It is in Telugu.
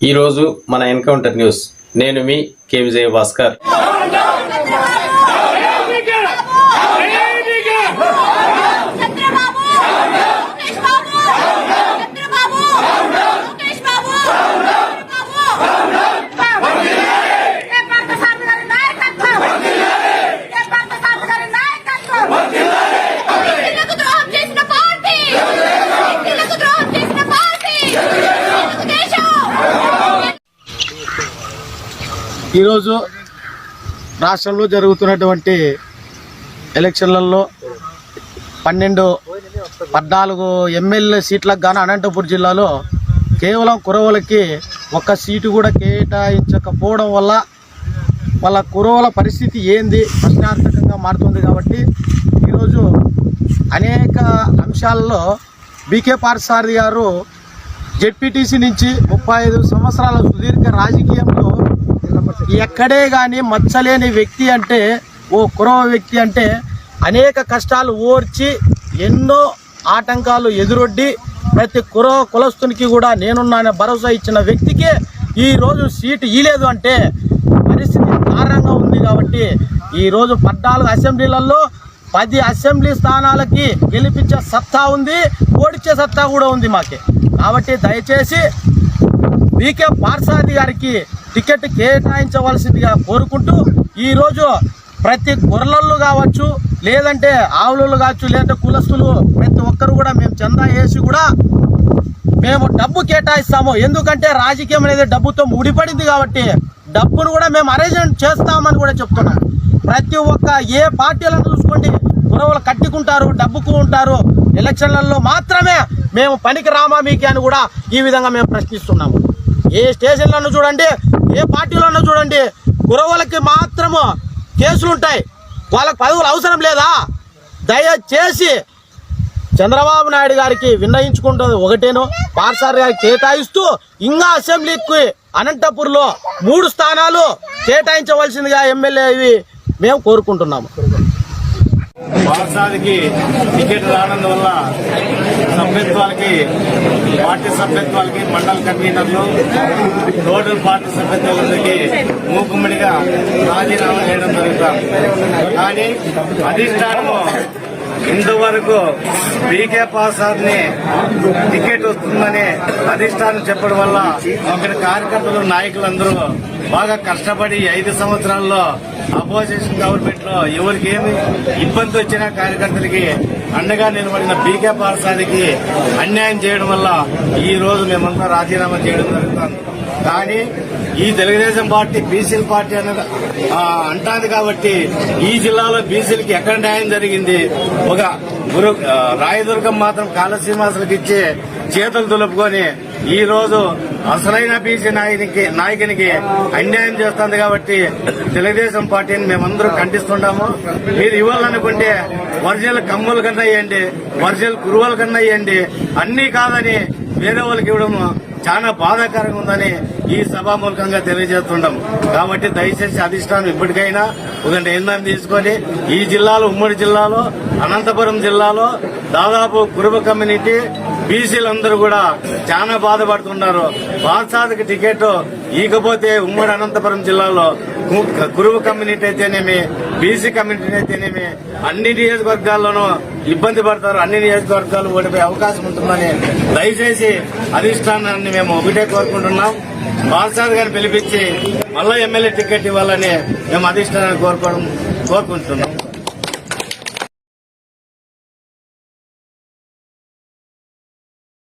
ఈరోజు మన ఎన్కౌంటర్ న్యూస్. నేను మీ కే విజయ భాస్కర్. ఈరోజు రాష్ట్రంలో జరుగుతున్నటువంటి ఎలక్షన్లలో 14 ఎమ్మెల్యే సీట్లకు గాను అనంతపురం జిల్లాలో కేవలం కురవలకి ఒక్క సీటు కూడా కేటాయించకపోవడం వల్ల వాళ్ళ కురవల పరిస్థితి ఏంది ప్రశ్నార్థకంగా మారుతుంది. కాబట్టి ఈరోజు అనేక అంశాలలో బీకే పార్థసారథి గారు జెడ్పీటీసీ నుంచి 35 సంవత్సరాల సుదీర్ఘ రాజకీయంలో ఎక్కడే కానీ మచ్చలేని వ్యక్తి అంటే ఓ కురవ వ్యక్తి అంటే అనేక కష్టాలు ఓర్చి ఎన్నో ఆటంకాలు ఎదురొడ్డి ప్రతి కులస్తునికి కూడా నేనున్నానే భరోసా ఇచ్చిన వ్యక్తికి ఈరోజు సీటు ఇవ్వలేదు అంటే పరిస్థితి దారుణంగా ఉంది. కాబట్టి ఈరోజు 14 అసెంబ్లీలలో 10 అసెంబ్లీ స్థానాలకి గెలిపించే సత్తా ఉంది, ఓడించే సత్తా కూడా ఉంది మాకే. కాబట్టి దయచేసి బీకే పార్థసారథి గారికి టికెట్ కేటాయించవలసిందిగా కోరుకుంటూ ఈరోజు ప్రతి గొర్రెలు కావచ్చు, లేదంటే ఆవులు కావచ్చు, లేదంటే కులస్తులు ప్రతి ఒక్కరు కూడా మేము చందా వేసి కూడా మేము డబ్బు కేటాయిస్తాము. ఎందుకంటే రాజకీయం అనేది డబ్బుతో ముడిపడింది కాబట్టి డబ్బును కూడా మేము అరేంజ్మెంట్ చేస్తామని కూడా చెప్తున్నాం. ప్రతి ఒక్క ఏ పార్టీలను చూసుకోండి కురవలు కట్టుకుంటారు, డబ్బుకు ఉంటారు. ఎలక్షన్లలో మాత్రమే మేము పనికి రామా మీకే అని కూడా ఈ విధంగా మేము ప్రశ్నిస్తున్నాము. ఏ స్టేషన్లను చూడండి, ఏ పార్టీలను చూడండి, కురవలకి మాత్రము కేసులుంటాయి, వాళ్ళకి పదవులు అవసరం లేదా? దయచేసి చంద్రబాబు నాయుడు గారికి విన్నయించుకుంటుంది ఒకటేనో, పార్థసారథి గారికి కేటాయిస్తూ ఇంకా అసెంబ్లీకి అనంతపురంలో 3 స్థానాలు కేటాయించవలసిందిగా ఎమ్మెల్యే ఇవి మేము కోరుకుంటున్నాము. పార్థసారథికి టికెట్ రావడం వల్ల సభ్యత్వాలకి పార్టీ సభ్యత్వాలకి మండల కన్వీనర్లు టోటల్ పార్టీ సభ్యత్వాలకి మూకుమ్మడిగా రాజీనామా చేయడం జరుగుతుంది. కానీ అధిష్టానము ఇంతవరకు బీకే పార్థసారథిని టికెట్ వస్తుందని అధిష్టానం చెప్పడం వల్ల ఇక్కడ కార్యకర్తలు నాయకులందరూ బాగా కష్టపడి 5 సంవత్సరాల్లో అపోజిషన్ గవర్నమెంట్ లో ఎవరికి ఏమి ఇబ్బంది వచ్చినా కార్యకర్తలకి అండగా నిలబడిన బీకే పార్థసారథికి అన్యాయం చేయడం వల్ల ఈ రోజు మేమంతా రాజీనామా చేయడం జరుగుతుంది. కానీ ఈ తెలుగుదేశం పార్టీ బీసీల పార్టీ అనేది అంటాది కాబట్టి ఈ జిల్లాలో బీసీలకి ఎక్కడ న్యాయం జరిగింది? ఒక రాయదుర్గం మాత్రం కాళ శ్రీనివాసులకు ఇచ్చి చేతులు దులుపుకొని ఈ రోజు అసలైన బీసీ నాయకునికి అన్యాయం చేస్తుంది. కాబట్టి తెలుగుదేశం పార్టీని మేమందరూ ఖండిస్తున్నాము. మీరు ఇవ్వాలనుకుంటే ఒరిజినల్ కమ్ముల కన్నా ఇవ్వండి, ఒరిజినల్ కురువల కన్నా ఇవ్వండి, అన్నీ కాదని వేరే వాళ్ళకి ఇవ్వడం చాలా బాధాకరంగా ఉందని ఈ సభామూలకంగా తెలియజేస్తున్నాం. కాబట్టి దయచేసి అధిష్టానం ఇప్పటికైనా ఒక నిర్ణయం తీసుకొని ఈ జిల్లాలో, ఉమ్మడి జిల్లాలో, అనంతపురం జిల్లాలో దాదాపు కురుబ కమ్యూనిటీ బీసీలందరూ కూడా చాలా బాధపడుతున్నారు. పార్థసారథికి టికెట్ ఇకపోతే ఉమ్మడి అనంతపురం జిల్లాలో కురుబ కమ్యూనిటీ అయితేనేమి, బీసీ కమ్యూనిటీ అయితేనేమి అన్ని నియోజకవర్గాల్లోనూ ఇబ్బంది పడతారు. అన్ని నియోజకవర్గాలు ఓడిపోయే అవకాశం ఉంటుందని దయచేసి అధిష్టానాన్ని మేము ఒకటే కోరుకుంటున్నాం. పార్థసారథి గారిని పిలిపించి మళ్ళా ఎమ్మెల్యే టికెట్ ఇవ్వాలని మేము అధిష్టానాన్ని కోరుకుంటున్నాం.